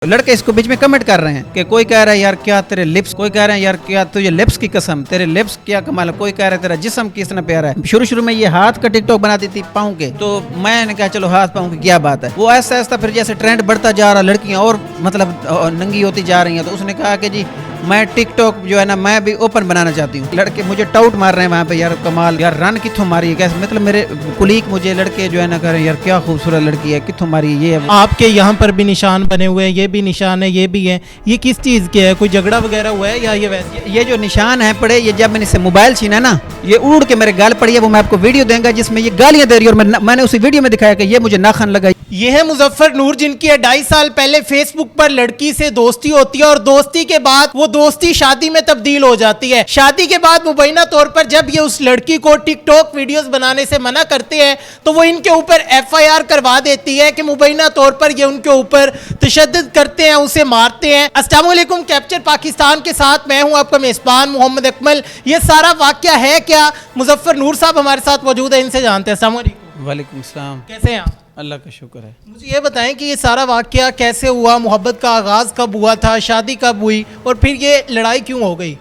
लड़के इसको बीच में कमेंट कर रहे हैं कि कोई कह रहा है यार क्या तेरे लिप्स, कोई कह रहे हैं यार क्या तुझे लिप्स की कसम, तेरे लिप्स क्या कमाल है, कोई कह रहा है तेरा जिस्म कितना प्यारा है। शुरू में ये हाथ का टिकटॉक बनाती थी पाँव के, तो मैंने कहा चलो हाथ पाँव की क्या बात है। वो ऐसा ऐसा फिर जैसे ट्रेंड बढ़ता जा रहा, लड़कियां और मतलब नंगी होती जा रही हैं, तो उसने कहा कि जी मैं टिकटॉक जो है ना मैं भी ओपन बनाना चाहती हूँ। लड़के मुझे टाउट मार रहे हैं वहाँ पे, यार कमाल, यार रन कितों मारी है, कैसे मतलब मेरे कुलीग मुझे लड़के जो है ना कह रहे हैं यार क्या खूबसूरत लड़की है, कितों मारी है। ये आपके यहाँ पर भी निशान बने हुए हैं, ये भी निशान है, ये भी है, ये किस चीज़ के है? कोई झगड़ा वगैरह हुआ है या ये वैसे? ये जो निशान है पड़े, ये जब मैंने इससे मोबाइल छीना ना, ये उड़ के मेरे गाल पड़ी है। वो मैं आपको वीडियो देंगे जिसमें ये गालियां दे रही है और मैंने उसी वीडियो में दिखाया कि ये मुझे नाखन लगा। ये है मुजफ्फर नूर, जिनकी 2.5 साल पहले फेसबुक पर लड़की से दोस्ती होती है और दोस्ती के बाद वो दोस्ती शादी में तब्दील हो जाती है। शादी के बाद मुबैना तौर पर जब ये उस लड़की को टिकटॉक वीडियोस बनाने से मना करते हैं तो वो इनके ऊपर FIR करवा देती है कि मुबैना तौर पर ये उनके ऊपर तशद्दुद करते हैं, उसे मारते हैं। अस्सलाम वालेकुम, कैप्चर पाकिस्तान के साथ मैं हूं आपका मेजबान मोहम्मद अकमल। ये सारा वाकया है क्या? मुजफ्फर नूर साहब हमारे साथ मौजूद है, इनसे जानते हैं। अस्सलाम वालेकुम। वालेकुम सलाम। कैसे हैं आप? अल्लाह का शुक्र है। मुझे ये बताएं कि ये सारा वाकया कैसे हुआ, मोहब्बत का आगाज़ कब हुआ था, शादी कब हुई और फिर ये लड़ाई क्यों हो गई?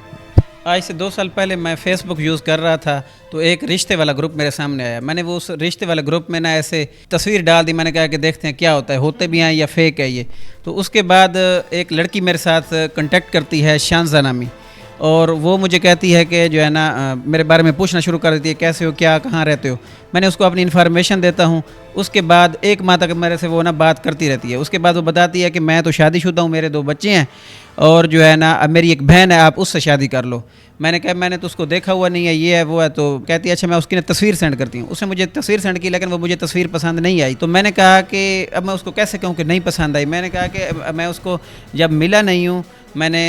आज से 2 साल पहले मैं फेसबुक यूज़ कर रहा था, तो एक रिश्ते वाला ग्रुप मेरे सामने आया। मैंने वो उस रिश्ते वाले ग्रुप में ना ऐसे तस्वीर डाल दी, मैंने कहा कि देखते हैं क्या होता है, होते भी हैं या फेक है ये। तो उसके बाद एक लड़की मेरे साथ कांटेक्ट करती है, शानज़ा नामी, और वो मुझे कहती है कि जो है ना मेरे बारे में पूछना शुरू कर देती है, कैसे हो, क्या, कहाँ रहते हो। मैंने उसको अपनी इन्फॉर्मेशन देता हूँ। उसके बाद 1 माह तक मेरे से वो ना बात करती रहती है। उसके बाद वो बताती है कि मैं तो शादीशुदा हूँ, मेरे 2 बच्चे हैं और जो है ना अब मेरी एक बहन है, आप उससे शादी कर लो। मैंने कहा मैंने तो उसको देखा हुआ नहीं है, ये है वो है। तो कहती है अच्छा मैं उसकी ना तस्वीर सेंड करती हूँ। उसने मुझे तस्वीर सेंड की, लेकिन वो मुझे तस्वीर पसंद नहीं आई। तो मैंने कहा कि अब मैं उसको कैसे कहूँ कि नहीं पसंद आई। मैंने कहा कि मैं उसको जब मिला नहीं हूँ, मैंने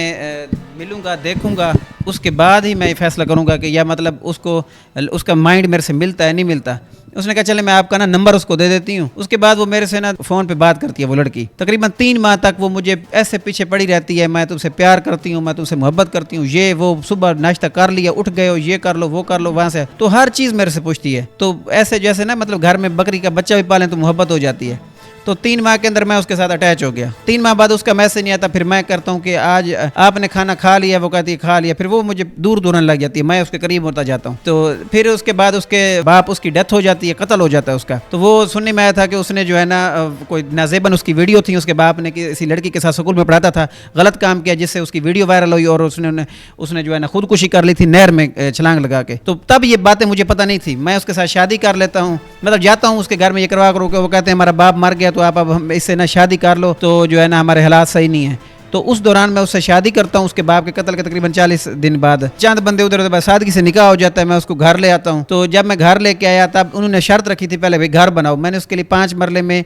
मिलूँगा, देखूँगा, उसके बाद ही मैं ये फैसला करूँगा कि या मतलब उसका माइंड मेरे से मिलता है नहीं मिलता। उसने कहा चले मैं आपका ना नंबर उसको दे देती हूँ। उसके बाद वो मेरे से ना फ़ोन पे बात करती है। वो लड़की तकरीबन 3 माह तक वो मुझे ऐसे पीछे पड़ी रहती है, मैं तुमसे प्यार करती हूँ, मैं तुमसे मोहब्बत करती हूँ, ये वो, सुबह नाश्ता कर लिया, उठ गए हो, ये कर लो, वो कर लो, वहाँ से तो हर चीज़ मेरे से पूछती है। तो ऐसे जैसे ना मतलब घर में बकरी का बच्चा भी पालें तो मोहब्बत हो जाती है। तो 3 माह के अंदर मैं उसके साथ अटैच हो गया। 3 माह बाद उसका मैसेज नहीं आता, फिर मैं करता हूँ कि आज आपने खाना खा लिया, वो कहती है खा लिया। फिर वो मुझे दूर दूरन लग जाती है, मैं उसके करीब होता जाता हूँ। तो फिर उसके बाद उसके बाप, उसकी डेथ हो जाती है, कत्ल हो जाता है उसका। तो वो सुनने में आया था कि उसने जो है ना कोई नाजेबन उसकी वीडियो थी, उसके बाप ने किसी लड़की के साथ स्कूल में पढ़ाता था, गलत काम किया जिससे उसकी वीडियो वायरल हुई और उसने जो है ना खुदकुशी कर ली थी नहर में छलांग लगा के। तो तब ये बातें मुझे पता नहीं थी। मैं उसके साथ शादी कर लेता हूँ, मतलब जाता हूँ उसके घर में ये करवा करो, वो कहते हैं हमारा बाप मर गया तो आप अब इससे ना शादी कर लो, तो जो है ना हमारे हालात सही नहीं है। तो उस दौरान मैं उससे शादी करता हूँ। उसके बाप के कत्ल के तकरीबन 40 दिन बाद चंद बंदे उधर उधर सादगी से निकाह हो जाता है, मैं उसको घर ले आता हूँ। तो जब मैं घर लेके आया तब उन्होंने शर्त रखी थी पहले भाई घर बनाओ। मैंने उसके लिए 5 मरले में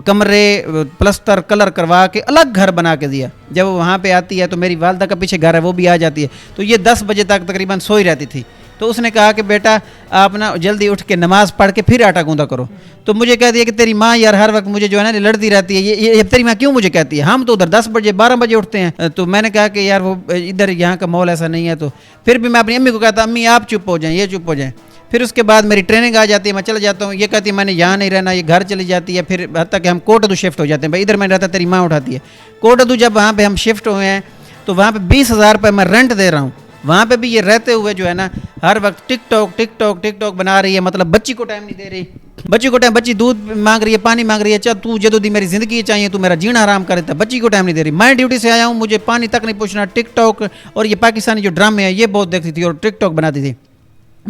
कमरे, प्लस्तर, कलर करवा के अलग घर बना के दिया। जब वो वहाँ पे आती है तो मेरी वालदा का पीछे घर है, वो भी आ जाती है। तो ये 10 बजे तक तकरीबन सोई रहती थी। तो उसने कहा कि बेटा आप ना जल्दी उठ के नमाज़ पढ़ के फिर आटा गूंदा करो। तो मुझे कहती है कि तेरी माँ यार हर वक्त मुझे जो है ना लड़ती रहती है, ये तेरी माँ क्यों मुझे कहती है, हम तो उधर 10 बजे 12 बजे उठते हैं। तो मैंने कहा कि यार वो इधर यहाँ का माहौल ऐसा नहीं है। तो फिर भी मैं अपनी अम्मी को कहता अम्मी आप चुप हो जाएँ, ये चुप हो जाएँ। फिर उसके बाद मेरी ट्रेनिंग आ जाती है, मैं चला जाता हूँ। ये कहती है मैंने यहाँ नहीं रहना, ये घर चली जाती है। फिर हत्ता कि हम कोटअदू शिफ्ट हो जाते हैं, भाई इधर मैं रहता तेरी माँ उठाती है। कोटअदू जब वहाँ पर हम शिफ्ट हुए हैं तो वहाँ पर 20,000 रुपये मैं रेंट दे रहा हूँ। वहाँ पे भी ये रहते हुए जो है ना हर वक्त टिकटॉक बना रही है। मतलब बच्ची को टाइम नहीं दे रही, बच्ची को टाइम, बच्ची दूध मांग रही है, पानी मांग रही है, चल तू जदों दी मेरी ज़िंदगी चाहिए, तू मेरा जीना हराम कर देता, बच्ची को टाइम नहीं दे रही। मैं ड्यूटी से आया हूँ, मुझे पानी तक नहीं पूछना। टिकटॉक और ये पाकिस्तानी जो ड्रामे हैं ये बहुत देखती थी और टिकटॉक बनाती थी।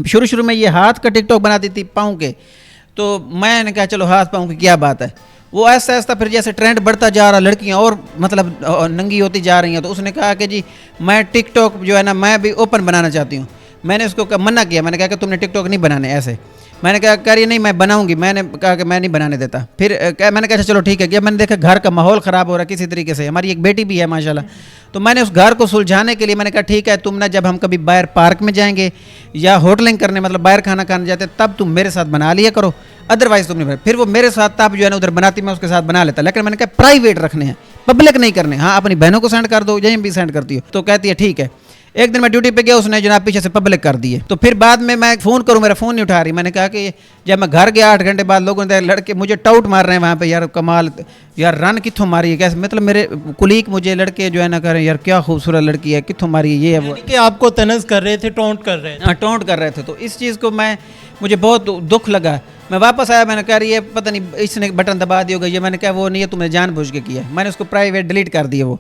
शुरू में ये हाथ का टिकटॉक बनाती थी पाँव के, तो मैंने कहा चलो हाथ पाँव की क्या बात है। वो ऐसा ऐसा फिर जैसे ट्रेंड बढ़ता जा रहा, लड़कियां और मतलब नंगी होती जा रही हैं, तो उसने कहा कि जी मैं टिकटॉक जो है ना मैं भी ओपन बनाना चाहती हूँ। मैंने उसको मना किया, मैंने कहा कि तुमने टिकटॉक नहीं बनाने ऐसे। मैंने कहा कह रही नहीं मैं बनाऊंगी। मैंने कहा कि मैं नहीं बनाने देता। फिर मैंने कहा चलो ठीक है। क्या मैंने देखा घर का माहौल ख़राब हो रहा है किसी तरीके से, हमारी एक बेटी भी है माशाल्लाह। तो मैंने उस घर को सुलझाने के लिए मैंने कहा ठीक है तुम ना जब हम कभी बाहर पार्क में जाएंगे या होटलिंग करने मतलब बाहर खाना खाने जाते तब तुम मेरे साथ बना लिया करो, अदरवाइज तुम नहीं। फिर वो मेरे साथ तब जो है ना उधर बनाती, मैं उसके साथ बना लेता, लेकिन मैंने कहा प्राइवेट रखने हैं, पब्लिक नहीं करने। हाँ अपनी बहनों को सेंड कर दो, यहीं भी सेंड करती हो। तो कहती है ठीक है। एक दिन मैं ड्यूटी पे गया, उसने जनाब पीछे से पब्लिक कर दिए। तो फिर बाद में मैं फ़ोन करूँ, मेरा फ़ोन नहीं उठा रही। मैंने कहा कि जब मैं घर गया 8 घंटे बाद, लोगों ने लड़के मुझे टाउट मार रहे हैं वहाँ पे, यार कमाल, यार रन कितों मारी है, कैसे, मतलब मेरे कुलीग मुझे लड़के जो है ना कह रहे हैं यार क्या खूबसूरत लड़की है, कितों मारी है, ये है वो। कि आपको तनज़ कर रहे थे, टोंट कर रहे थे। हाँ, टोंट कर रहे थे। तो इस चीज़ को मुझे बहुत दुख लगा। मैं वापस आया, मैंने कहा ये पता नहीं इसने बटन दबा दिया होगा, ये मैंने कहा वो नहीं है, तुमने जानबूझ के किया। मैंने उसको प्राइवेट डिलीट कर दिया वो।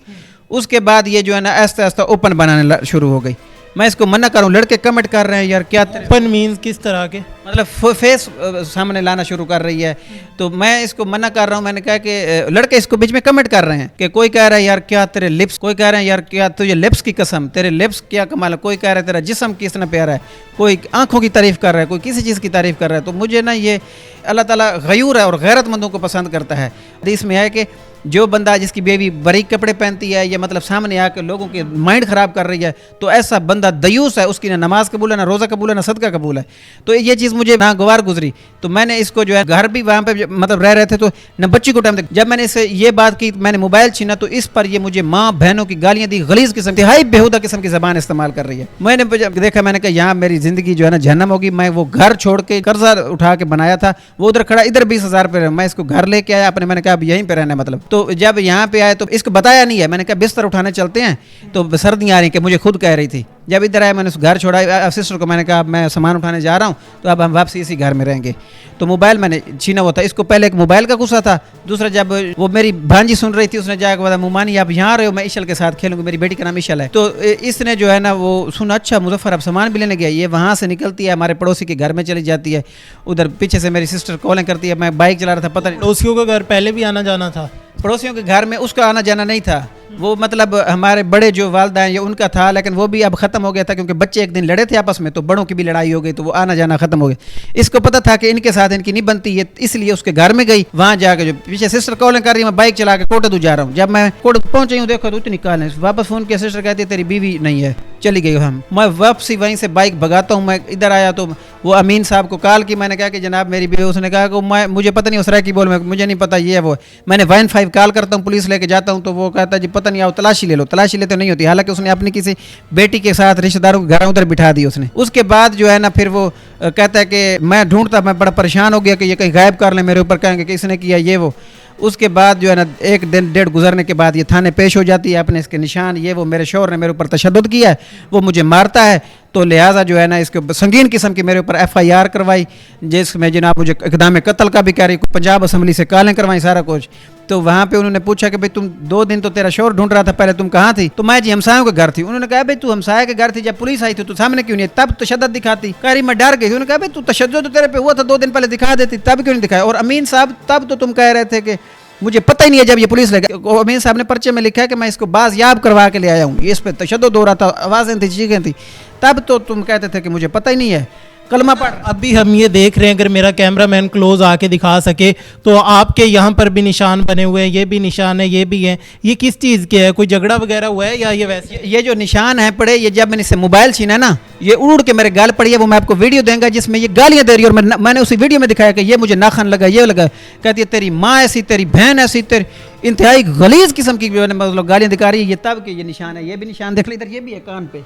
उसके बाद ये जो है ना आस्ते आस्ते ओपन बनाने शुरू हो गई। मैं इसको मना करूँ, लड़के कमेंट कर रहे हैं यार क्या ओपन मीन्स किस तरह के, मतलब फेस सामने लाना शुरू कर रही है। तो मैं इसको मना कर रहा हूँ। मैंने कहा कि लड़के इसको बीच में कमेंट कर रहे हैं कि कोई कह रहा है यार क्या तेरे लिप्स, कोई कह रहे हैं यार क्या तुझे लिप्स की कसम, तेरे लिप्स क्या कमाल है, कोई कह रहा है तेरा जिस्म कितना प्यारा है, कोई आंखों की तारीफ कर रहा है, कोई किसी चीज़ की तारीफ कर रहा है। तो मुझे ना ये अल्लाह ताला गयूर है और गैरतमंदों को पसंद करता है। हदीस में है कि जो बंदा जिसकी बेबी बारीक कपड़े पहनती है या मतलब सामने आकर लोगों के माइंड ख़राब कर रही है, तो ऐसा बंदा दयूस है, उसकी ना नमाज कबूल है, ना रोज़ा कबूल है, ना सदका कबूल है। तो ये चीज़ मुझे नागवार गुजरी। तो मैंने इसको जो है, घर भी वहाँ पे मतलब रह रहे थे, तो न बच्ची को टाइम तक, जब मैंने इससे ये बात की, मैंने मोबाइल छीना, तो इस पर ये मुझे माँ बहनों की गालियाँ दी, गलीज़ किस्म की, हाई बेहुदा किस्म की ज़बान इस्तेमाल कर रही है। मैंने देखा, मैंने कहा यहाँ मेरी ज़िंदगी जो है ना जहन्नम होगी। मैं वो घर छोड़ के कर्जा उठा के बनाया था, वो उधर खड़ा, इधर 20,000 पे, मैं इसको घर लेके आया अपने, मैंने कहा अब यहीं पे रहना मतलब। तो जब यहाँ पे आए तो इसको बताया नहीं है, मैंने कहा बिस्तर उठाने चलते हैं, तो सर्दियाँ आ रही कि मुझे खुद कह रही थी। जब इधर आया मैंने उस घर छोड़ा, सिस्टर को मैंने कहा अब मैं सामान उठाने जा रहा हूँ, तो अब हम वापसी इसी घर में रहेंगे। तो मोबाइल मैंने छीना हुआ था। इसको पहले एक मोबाइल का गुस्सा था, दूसरा जब वो मेरी भांजी सुन रही थी, उसने जाकर बोला मुमानी आप यहाँ रहे हो, मैं इशल के साथ खेलूंगी, मेरी बेटी का नाम इशल है। तो इसने जो है ना वो सुना, अच्छा मुजफ्फर अब सामान भी लेने गया, ये वहाँ से निकलती है हमारे पड़ोसी के घर में चली जाती है, उधर पीछे से मेरी सिस्टर कॉलिंग करती है, मैं बाइक चला रहा था, पता नहीं पड़ोसियों का घर पहले भी आना जाना था, पड़ोसियों के घर में उसका आना जाना नहीं था, वो मतलब हमारे बड़े जो वालदा हैं ये उनका था, लेकिन वो भी अब ख़त्म हो गया था क्योंकि बच्चे एक दिन लड़े थे आपस में, तो बड़ों की भी लड़ाई हो गई, तो वो आना जाना ख़त्म हो गया। इसको पता था कि इनके साथ इनकी नहीं बनती है, इसलिए उसके घर में गई। वहाँ जाकर जो पीछे सिस्टर कॉलिंग कर रही है, मैं बाइक चला के कोटदू जा रहा हूँ। जब मैं कोटदू पहुँची हूँ, देखो तो इतनी कॉल है, वापस फ़ोन किया, सिस्टर कहती है तेरी बीवी नहीं है, चली गई हम। मैं वापसी वहीं से बाइक भगाता हूँ, मैं इधर आया तो वो अमीन साहब को कॉल की, मैंने कहा कि जनाब मेरी बीवी, उसने कहा कि मैं मुझे पता नहीं उस की बोल में, मुझे नहीं पता ये है वो। मैंने 115 कॉल करता हूँ, पुलिस लेके जाता हूँ, तो वो कहता है जी पता नहीं आओ तलाशी ले लो, तलाशी लेते नहीं होती। हालांकि उसने अपनी किसी बेटी के साथ रिश्तेदारों के घर उधर बिठा दी उसने। उसके बाद जो है ना फिर वो कहता है कि मैं ढूंढता, मैं बड़ा परेशान हो गया कि ये कहीं गायब कर ले मेरे ऊपर, कहेंगे कि इसने किया ये वो। उसके बाद जो है ना एक दिन डेढ़ गुजरने के बाद ये थाने पेश हो जाती है, अपने इसके निशान ये वो, मेरे शौहर ने मेरे ऊपर तशद्दुद किया है, वो मुझे मारता है, तो लिहाजा जो है ना इसके संगीन किस्म की मेरे ऊपर FIR करवाई, जिसमें जनाब मुझे इक़दाम कत्ल का भी करी, पंजाब असम्बली से कॉलें करवाई, सारा कुछ। तो वहाँ पे उन्होंने पूछा कि भाई तुम 2 दिन तो तेरा शौहर ढूंढ रहा था, पहले तुम कहाँ थी? तो मैं जी हमसायों के घर थी। उन्होंने कहा भाई तू हमसाये के घर थी, जब पुलिस आई थी तो सामने क्यों नहीं, तब तशद्दुद दिखाती? कह रही मैं डर गई थी। उन्होंने कहा भाई तू तशद्दुद तो तेरे पे हुआ था 2 दिन पहले, दिखा देती, तब क्यों नहीं दिखाया? और अमीन साहब तब तो तुम कह रहे थे कि मुझे पता ही नहीं है, जब ये पुलिस लेगा, अमीन साहब ने पर्चे में लिखा है कि मैं इसको बाज़याब करवा के ले आया हूँ, ये इस पर तशद्दुद हो रहा था, आवाज़ें थी, चीखें थी, तब तो तुम कहते थे कि मुझे पता ही नहीं है, कलमा पढ़। अभी हम ये देख रहे हैं, अगर मेरा कैमरामैन क्लोज आके दिखा सके तो आपके यहाँ पर भी निशान बने हुए हैं, ये भी निशान है, ये भी है, ये किस चीज़ के है? कोई झगड़ा वगैरह हुआ है या ये वैसे? ये जो निशान है पड़े, ये जब मैंने इससे मोबाइल छीना ना, ये उड़ के मेरे गाल पड़ी है, वो मैं आपको वीडियो देंगे जिसमें ये गालियाँ दे रही है, और मैंने उसी वीडियो में दिखाया कि ये मुझे नाखन लगा, ये लगा, कहती है तेरी माँ ऐसी, तेरी बहन ऐसी, तेरी इंतहाई गलीज किस्म की मतलब गालियाँ दिखा रही है। ये तब के ये निशान है, ये भी निशान देख ली, इधर ये भी है कान पे,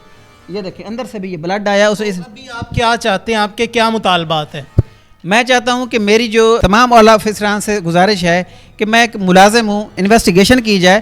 ये देखिए अंदर से भी ये ब्लड आया उसे। अभी आप क्या चाहते हैं, आपके क्या मुतालबात हैं? मैं चाहता हूं कि मेरी जो तमाम औला अफसरान से गुजारिश है कि मैं एक मुलाजिम हूं, इन्वेस्टिगेशन की जाए,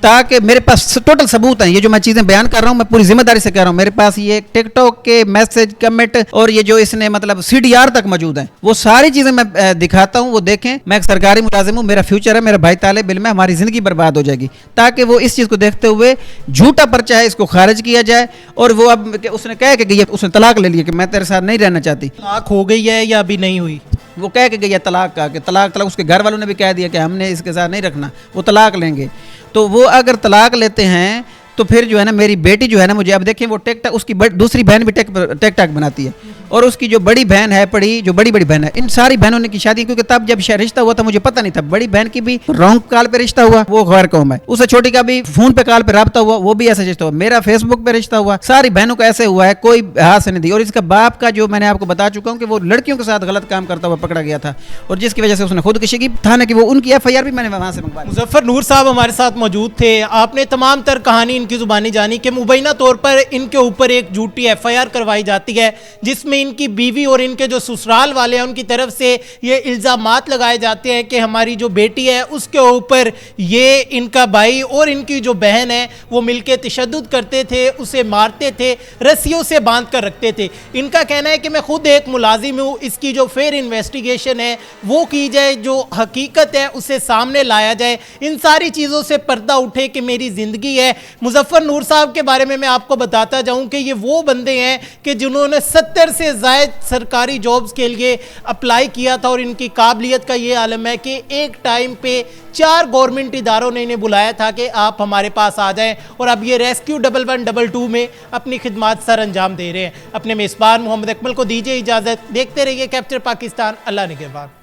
ताकि मेरे पास टोटल सबूत हैं। ये जो मैं चीज़ें बयान कर रहा हूं मैं पूरी जिम्मेदारी से कर रहा हूं। मेरे पास ये टिकटॉक के मैसेज, कमेंट और ये जो इसने मतलब CDR तक मौजूद हैं, वो सारी चीज़ें मैं दिखाता हूं, वो देखें। मैं एक सरकारी मुलाजिम हूं, मेरा फ्यूचर है, मेरा भाई तालिब इल्म है, हमारी ज़िंदगी बर्बाद हो जाएगी, ताकि वो इस चीज़ को देखते हुए झूठा पर्चा है इसको खारिज किया जाए। और वो अब उसने कह के गई, उसने तलाक ले लिया कि मैं तेरे साथ नहीं रहना चाहती। तलाक हो गई है या अभी नहीं हुई? वो कह के गई है तलाक का, कि तलाक उसके घर वालों ने भी कह दिया कि हमने इसके साथ नहीं रखना, वो तलाक लेंगे। तो वो अगर तलाक लेते हैं तो फिर जो है ना मेरी बेटी जो है ना, मुझे अब देखें वो टिकटॉक, उसकी दूसरी बहन भी टिकटॉक बनाती है, اور اس کی جو بڑی بہن ہے پڑی, جو بڑی بڑی بہن ہے, ان ساری بہنوں نے کی شادی, کیونکہ تب جب رشتہ ہوا تھا مجھے پتہ نہیں تھا. بڑی بہن کی بھی رانگ کال پہ رشتہ ہوا, وہ غیر قوم ہے. اس سے چھوٹی کا بھی فون پہ کال پہ رابطہ ہوا, وہ بھی ایسا رشتہ ہوا. میرا فیس بک پہ رشتہ ہوا. ساری بہنوں کا ایسے ہوا ہے, کوئی ہاتھ سے نہیں دی. اور اس کا باپ کا جو میں نے آپ کو بتا چکا ہوں کہ وہ لڑکیوں کے ساتھ غلط کام کرتا ہوا پکڑا گیا تھا, اور جس کی وجہ سے اس نے خودکشی کی. تھانے کی وہ ان کی FIR بھی میں نے وہاں سے منگوا لی. مظفر نور صاحب ہمارے ساتھ موجود تھے. آپ نے تمام تر کہانی ان کی زبانی جانی کہ مبینہ طور پر ان کے اوپر ایک جھوٹی FIR کروائی جاتی ہے, جس میں ان کی بیوی اور ان کے جو سسرال والے ہیں ان کی طرف سے یہ الزامات لگائے جاتے ہیں کہ ہماری جو بیٹی ہے اس کے اوپر یہ ان کا بھائی اور ان کی جو بہن ہے وہ مل کے تشدد کرتے تھے, اسے مارتے تھے, رسیوں سے باندھ کر رکھتے تھے. ان کا کہنا ہے کہ میں خود ایک ملازم ہوں, اس کی جو فیئر انویسٹیگیشن ہے وہ کی جائے, جو حقیقت ہے اسے سامنے لایا جائے, ان ساری چیزوں سے پردہ اٹھے کہ میری زندگی ہے. مظفر نور صاحب کے بارے میں آپ کو بتاتا جاؤں کہ یہ وہ بندے ہیں کہ جنہوں نے 70 سے زائد سرکاری جابز کے لیے اپلائی کیا تھا, اور ان کی قابلیت کا یہ عالم ہے کہ ایک ٹائم پہ 4 گورنمنٹ اداروں نے انہیں بلایا تھا کہ آپ ہمارے پاس آ جائیں, اور اب یہ ریسکیو 1122 میں اپنی خدمات سر انجام دے رہے ہیں. اپنے میزبان محمد اکمل کو دیجیے اجازت. دیکھتے رہیے کیپچر پاکستان. اللہ نگہبان.